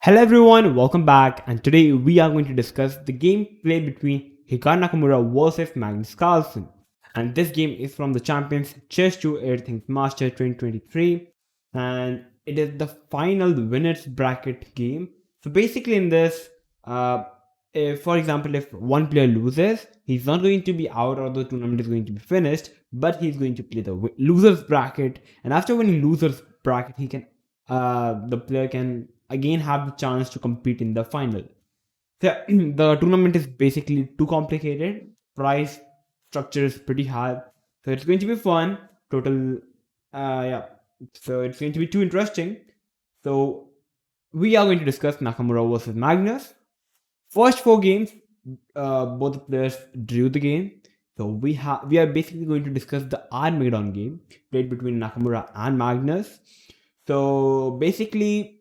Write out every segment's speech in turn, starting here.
Hello everyone, welcome back, and today we are going to discuss the gameplay between Hikaru Nakamura versus Magnus Carlsen. And this game is from the Champions Chess 2 Airthings Masters 2023, and it is the final winners bracket game. So basically in this, if, for example, if one player loses, he's not going to be out or the tournament is going to be finished, but he's going to play the losers bracket, and after winning losers bracket, the player can again have the chance to compete in the final. So, the tournament is basically too complicated. Price structure is pretty hard. So it's going to be fun. Yeah. So it's going to be too interesting. So we are going to discuss Nakamura versus Magnus. First 4 games, both the players drew the game. So we are basically going to discuss the Armageddon game played between Nakamura and Magnus. So basically,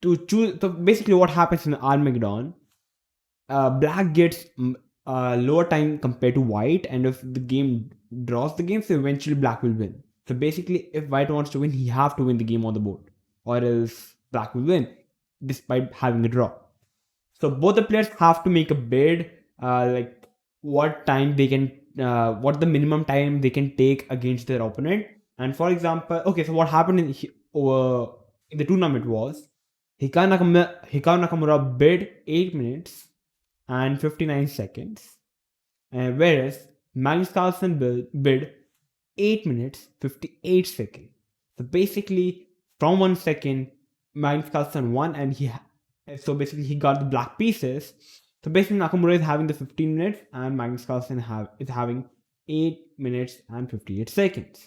what happens in Armageddon, black gets lower time compared to white, and if the game draws the game, so eventually black will win. So basically, if white wants to win, he have to win the game on the board, or else black will win, despite having a draw. So both the players have to make a bid, like what the minimum time they can take against their opponent. And for example, so what happened in the tournament was Hikaru Nakamura bid 8 minutes and 59 seconds, whereas Magnus Carlsen bid 8 minutes 58 seconds. So basically, from 1 second, Magnus Carlsen won, and he got the black pieces. So basically, Nakamura is having the 15 minutes, and Magnus Carlsen is having 8 minutes and 58 seconds.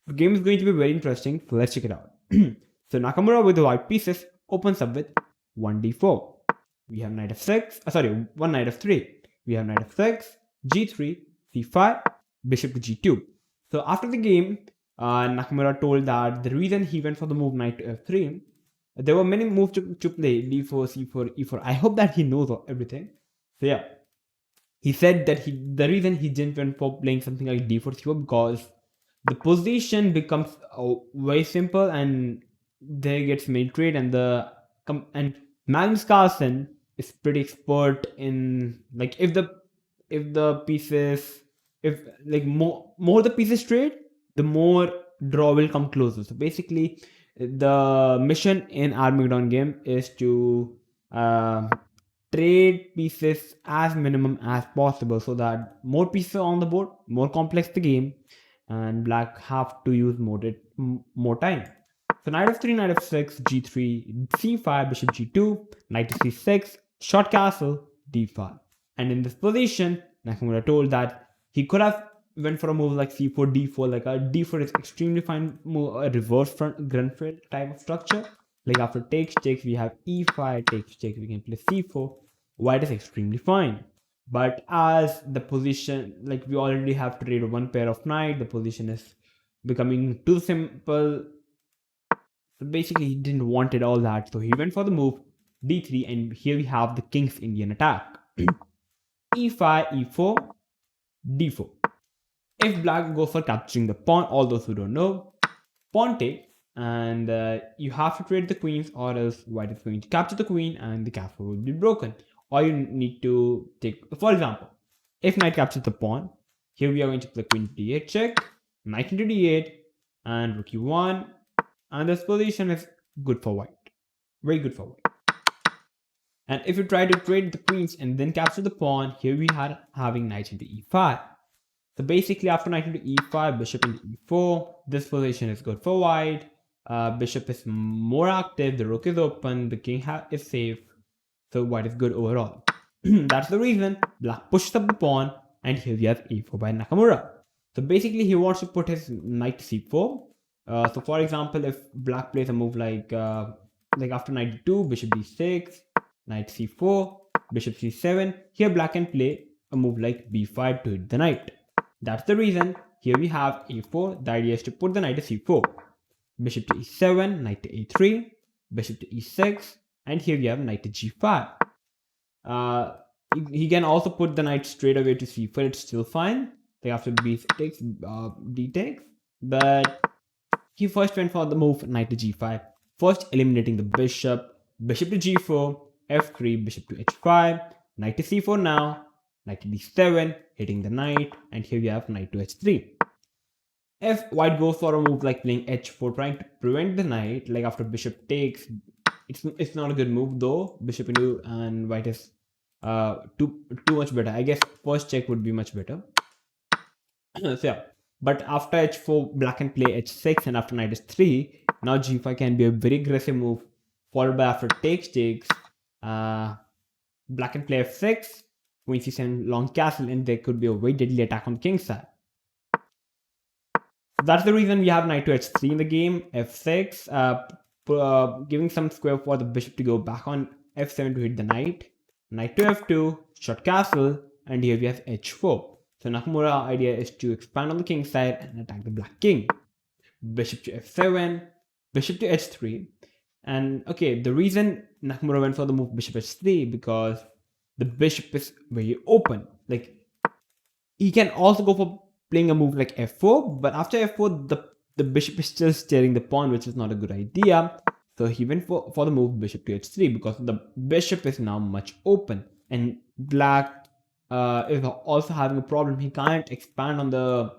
The game is going to be very interesting, so let's check it out. So Nakamura with the white pieces opens up with 1d4. We have knight f6, one knight f3. We have knight f6, g3, c5, bishop to g2. So after the game, Nakamura told that the reason he went for the move knight to f3, there were many moves to play, d4, c4, e4. I hope that he knows everything. So yeah, he said that the reason he didn't went for playing something like d4, c4 because the position becomes very simple and there gets made trade, and Magnus Carlsen is pretty expert in, like, if the pieces, more the pieces trade, the more draw will come closer. So basically, the mission in Armageddon game is to trade pieces as minimum as possible, so that more pieces on the board, more complex the game, and black have to use more time. So knight f3, knight f6, g3, c5, bishop g2, knight to c6, short castle, d5. And in this position, Nakamura told that he could have went for a move like c4, d4. Like a d4 is extremely fine move, a reverse front Grunfeld type of structure. Like after takes, we have e5, takes, we can play c4. White is extremely fine. But as the position, like we already have to trade one pair of knight, the position is becoming too simple. So basically, he didn't want it all that. So he went for the move d3, and here we have the King's Indian attack. e5, e4, d4. If black goes for capturing the pawn, all those who don't know, pawn takes, and you have to trade the queens, or else white is going to capture the queen and the castle will be broken. Or you need to take, for example, if knight captures the pawn, here we are going to play queen to d8 check, knight into d8, and rook e1, and this position is good for white, very good for white. And if you try to trade the queens and then capture the pawn, here we are having knight into e5. So basically, after knight into e5, bishop into e4, this position is good for white. Bishop is more active, the rook is open, the king is safe. So white is good overall. That's the reason black pushes up the pawn, and here we have e4 by Nakamura. So basically, he wants to put his knight to c4. So for example, if black plays a move like after knight d2, bishop d6, knight c4, bishop c7, here black can play a move like b5 to hit the knight. That's the reason here we have a4. The idea is to put the knight to c4, bishop to e7, knight to a3, bishop to e6, and here we have knight to g5. He can also put the knight straight away to c4. It's still fine. Like after b takes, d takes, but he first went for the move knight to g5, first eliminating the bishop, bishop to g4, f3, bishop to h5, knight to c4 now, knight to d7, hitting the knight, and here we have knight to h3. If white goes for a move like playing h4, trying to prevent the knight, like after bishop takes, it's not a good move though. Bishop into and white is too much better. I guess first check would be much better. So yeah, but after h4, black can play h6, and after knight h3, now g5 can be a very aggressive move. Followed by after takes, black can play f6, queen c7, long castle, and there could be a very deadly attack on the king side. That's the reason we have knight to h3 in the game, f6, giving some square for the bishop to go back on f7 to hit the knight, knight to f2, short castle, and here we have h4. So Nakamura's idea is to expand on the king side and attack the black king. Bishop to f7, bishop to h3, and okay, the reason Nakamura went for the move bishop h3 because the bishop is very open. Like he can also go for playing a move like f4, but after f4 the bishop is still steering the pawn, which is not a good idea. So he went for the move bishop to h3 because the bishop is now much open, and black is also having a problem. He can't expand on the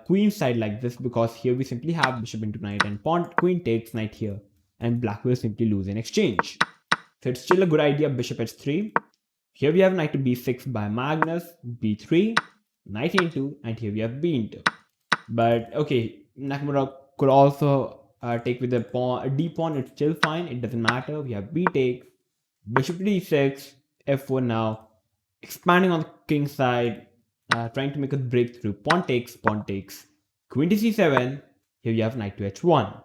queen side like this because here we simply have bishop into knight and pawn queen takes knight here, and black will simply lose in exchange. So it's still a good idea, bishop h3. Here we have knight to b6 by Magnus, b3, knight into, and here we have b into. But okay, Nakamura could also take with the pawn, d pawn, it's still fine, it doesn't matter. We have b takes, bishop to d6, f4 now, expanding on the king side, trying to make a breakthrough. Pawn takes, queen to c7, here you have knight to h1.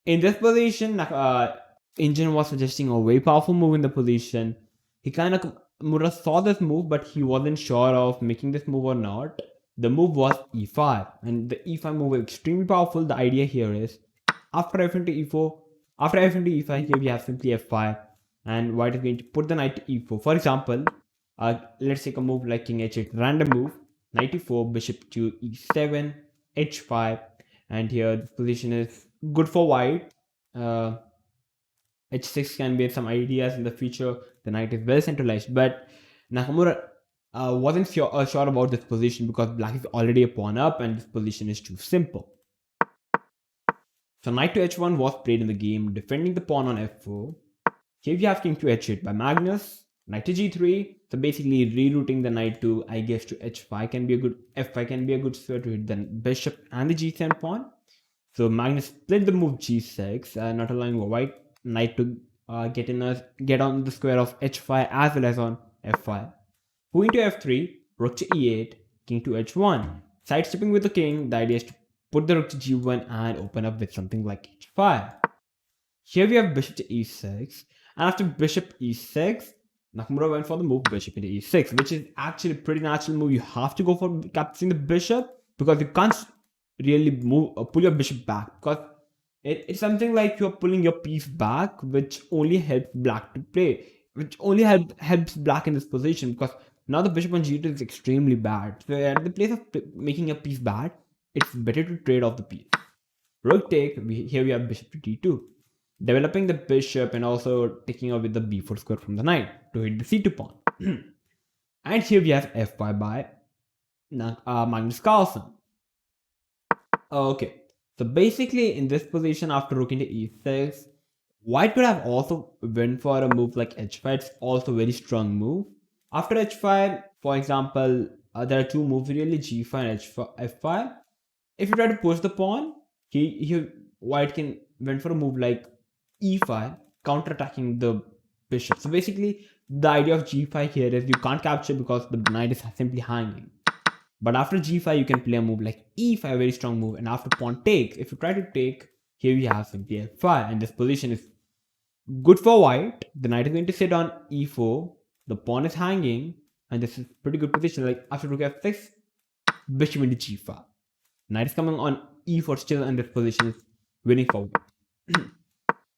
In this position, Engine was suggesting a very powerful move in the position. Hikaru Nakamura saw this move, but he wasn't sure of making this move or not. The move was e5, and the e5 move is extremely powerful. The idea here is after f into e4, after f into e5, here we have simply f5, and white is going to put the knight to e4. For example, let's take a move like king h8, random move, knight e4, bishop to e7, h5, and here this position is good for white. H6 can be some ideas in the future. The knight is well centralized, but Nakamura wasn't sure about this position because black is already a pawn up and this position is too simple. So knight to h1 was played in the game, defending the pawn on f4. Here we have king to h8 by Magnus, knight to g3. So basically rerouting the knight to, I guess, to h5 can be a good, f5 can be a good sphere to hit the bishop and the g7 pawn. So Magnus split the move g6, not allowing a white knight to get on the square of h5 as well as on f5. Queen to f3, rook to e8, king to h1. Sidestepping with the king, the idea is to put the rook to g1 and open up with something like h5. Here we have bishop to e6, and after bishop e6, Nakamura went for the move bishop into e6, which is actually a pretty natural move. You have to go for capturing the bishop because you can't really pull your bishop back, because it's something like you're pulling your piece back, which only helps black to play, which only helps black in this position, because now the bishop on g2 is extremely bad. So at the place of making a piece bad, it's better to trade off the piece. Rook take, here we have bishop to d2, developing the bishop and also taking out with the b4 square from the knight to hit the c2 pawn. And here we have f5 by Magnus Carlsen. Okay, so basically in this position after rook into e6, white could have also went for a move like h5. It's also a very strong move. After h5, for example, there are two moves really, g5 and f5. If you try to push the pawn, white can went for a move like e5, counterattacking the bishop. So basically, the idea of g5 here is you can't capture because the knight is simply hanging. But after g5, you can play a move like e5, a very strong move. And after pawn takes, if you try to take, here we have simply f5. And this position is good for white. The knight is going to sit on e4. The pawn is hanging. And this is pretty good position. Like after rook f6, bishop into g5. Knight is coming on e4 still, and this position is winning for white.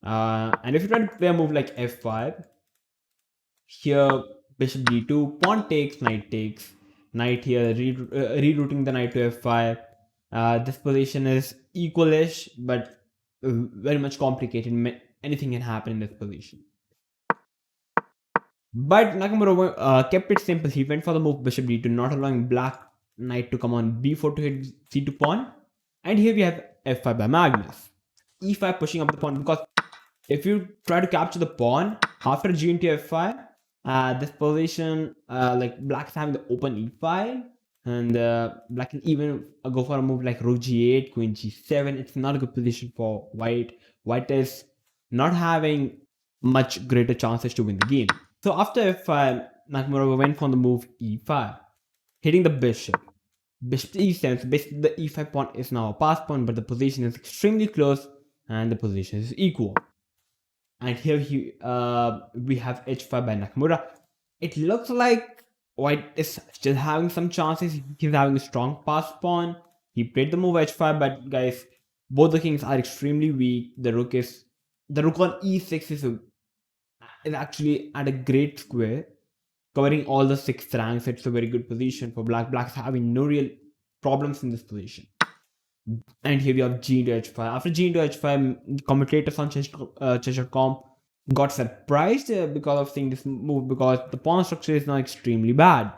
And if you try to play a move like f5, here bishop d2, pawn takes, knight here, rerouting the knight to f5. This position is equalish, but very much complicated. anything can happen in this position. But Nakamura kept it simple. He went for the move bishop d2, not allowing black knight to come on b4 to hit c2 pawn. And here we have f5 by Magnus. e5 pushing up the pawn, because if you try to capture the pawn after g into f5, this position, like black is having the open e5, and black can even go for a move like rook g8, queen g7. It's not a good position for white. White is not having much greater chances to win the game. So after f5, Nakamura went for the move e5, hitting the bishop. Bishop to e7, so basically the e5 pawn is now a pass pawn, but the position is extremely close and the position is equal. And here we have h5 by Nakamura. It looks like white is still having some chances. He's having a strong pass pawn. He played the move h5, but guys, both the kings are extremely weak. The rook on e6 is actually at a great square, covering all the 6 ranks. It's a very good position for black. Black is having no real problems in this position. And here we have g into h5. After g into h5, commentators on chess.com got surprised because of seeing this move, because the pawn structure is now extremely bad.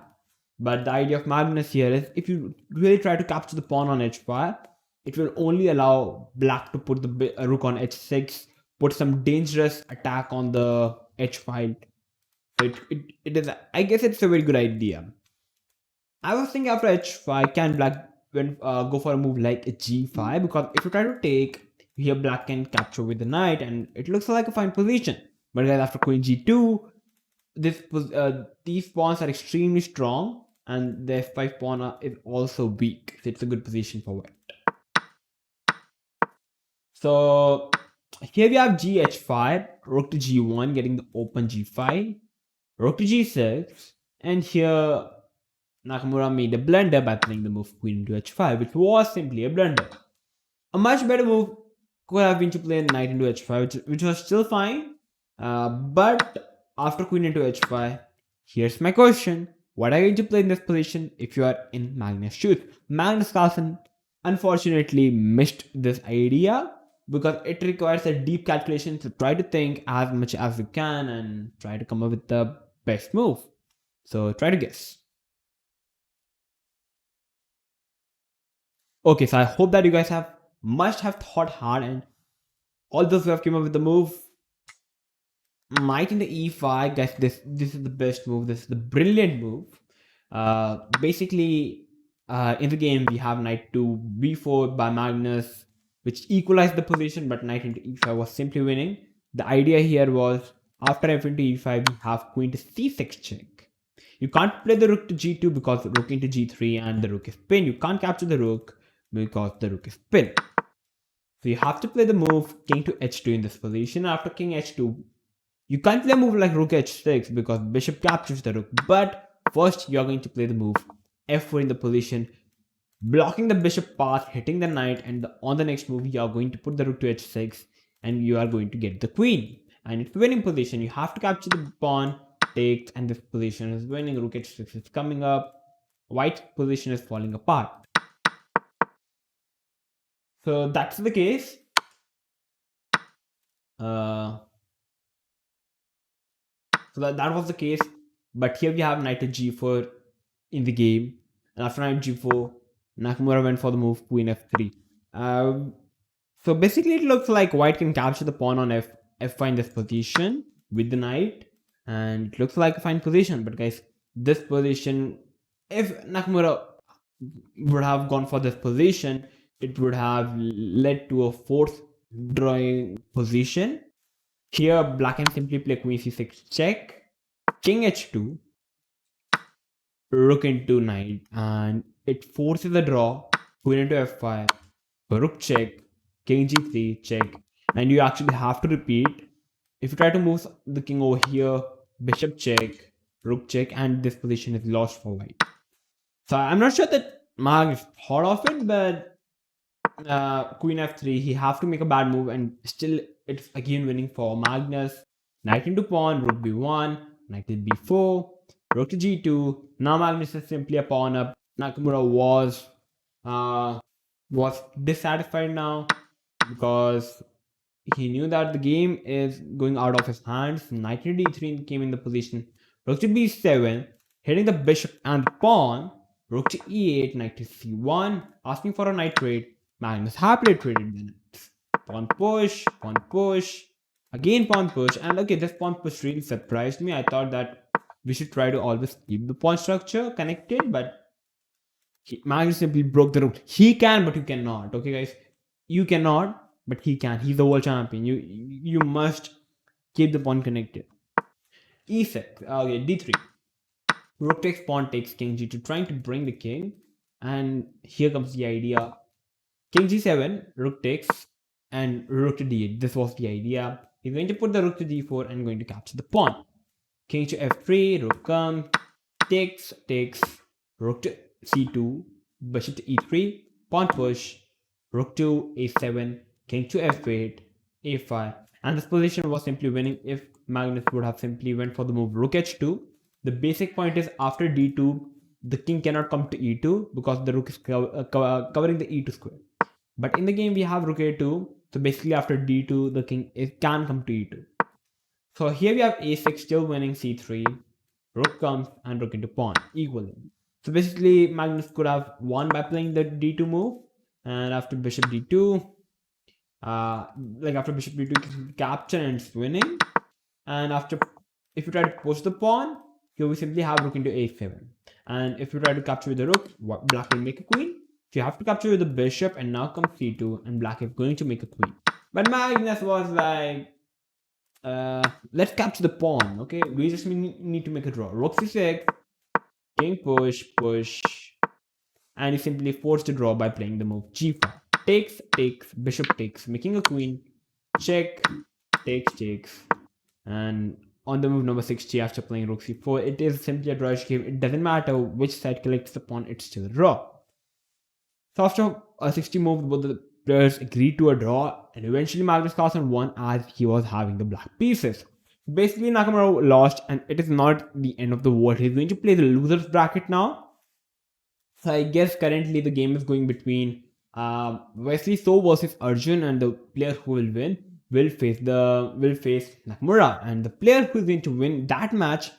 But the idea of Magnus here is, if you really try to capture the pawn on h5, it will only allow black to put the rook on h6, put some dangerous attack on the h5. So it is, I guess it's a very good idea. I was thinking after h5, can black go for a move like a g5, because if you try to take, here black can capture with the knight and it looks like a fine position. But guys, after queen g2, these pawns are extremely strong and the f5 pawn is also weak, so it's a good position for white. So here we have gh5, rook to g1, getting the open g5, rook to g6, and here Nakamura made a blunder by playing the move queen into h5, which was simply a blunder. A much better move could have been to play knight into h5, which was still fine. But after queen into h5, here's my question. What are you going to play in this position if you are in Magnus' shoes? Magnus Carlsen unfortunately missed this idea, because it requires a deep calculation to try to think as much as you can and try to come up with the best move. So try to guess. Okay, so I hope that you guys must have thought hard, and all those who have come up with the move, knight into e5, guys, this is the best move. This is the brilliant move. Basically, in the game we have knight to b4 by Magnus, which equalized the position, but knight into e5 was simply winning. The idea here was, after f into e5, we have queen to c6 check. You can't play the rook to g2 because the rook into g3 and the rook is pinned. You can't capture the rook because the rook is pinned. So you have to play the move king to h2 in this position. After king h2, you can't play a move like rook h6 because bishop captures the rook. But first you are going to play the move f4 in the position, blocking the bishop path, hitting the knight, and on the next move you are going to put the rook to h6 and you are going to get the queen. And it's a winning position. You have to capture the pawn, takes, and this position is winning. Rook h6 is coming up. White's position is falling apart. So that's the case. So that was the case. But here we have knight to g4 in the game. And after knight g4, Nakamura went for the move queen f3. So basically it looks like white can capture the pawn on f5 in this position with the knight. And it looks like a fine position. But guys, this position, if Nakamura would have gone for this position, it would have led to a fourth drawing position. Here black can simply play queen c6 check, king h2, rook into knight, and it forces a draw, queen into f5, rook check, king g3 check, and you actually have to repeat. If you try to move the king over here, bishop check, rook check, and this position is lost for white. So I'm not sure that Magnus thought of it, but queen f3, he have to make a bad move, and still it's again winning for Magnus. Knight into pawn, rook b1, knight to b4, rook to g2. Now Magnus is simply a pawn up. Nakamura was dissatisfied now because he knew that the game is going out of his hands. Knight to d3 came in the position. Rook to b7, hitting the bishop and the pawn. Rook to e8, knight to c1, asking for a knight trade. Magnus happily traded the knights. Pawn push, again pawn push, and okay, this pawn push really surprised me. I thought that we should try to always keep the pawn structure connected, but Magnus simply broke the rule. He can, but you cannot. Okay, guys, you cannot, but he can. He's the world champion. You must keep the pawn connected. E6. Okay, d3. Rook takes, pawn takes, king g2, trying to bring the king. And here comes the idea. King g7, rook takes, and rook to d8. This was the idea. He's going to put the rook to d4 and going to capture the pawn. King to f3, rook comes, takes, rook to c2, bishop to e3, pawn push, rook to a7, king to f8, a5. And this position was simply winning if Magnus would have simply went for the move rook h2. The basic point is after d2, the king cannot come to e2 because the rook is covering the e2 square. But in the game, we have rook a2. So basically after d2, the king can come to e2. So here we have a6 still winning c3. Rook comes and rook into pawn equally. So basically Magnus could have won by playing the d2 move. And after bishop d2, after bishop d2 capture and it's winning. And if you try to push the pawn, here we simply have rook into a7. And if you try to capture with the rook, black will make a queen. So you have to capture with the bishop, and now comes c2, and black is going to make a queen. But Magnus was like, let's capture the pawn. Okay, we just need to make a draw. Rook c6, king push, and he simply forced a draw by playing the move g5. Takes, bishop takes, making a queen. Check, takes, and on the move number 60 after playing rook c4, it is simply a draw game. It doesn't matter which side collects the pawn, it's still a draw. So after a 60 move, both the players agreed to a draw, and eventually Magnus Carlsen won as he was having the black pieces. Basically, Nakamura lost, and it is not the end of the world. He's going to play the losers bracket now. So I guess currently the game is going between Wesley So versus Arjun, and the player who will win will face Nakamura, and the player who is going to win that match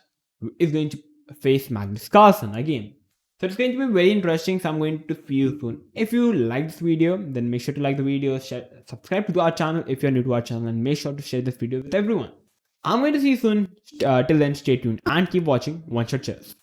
is going to face Magnus Carlsen again. So it's going to be very interesting. So I'm going to see you soon. If you like this video, then make sure to like the video, subscribe to our channel if you're new to our channel, and make sure to share this video with everyone. I'm going to see you soon. Till then, stay tuned and keep watching Oneshot Chess.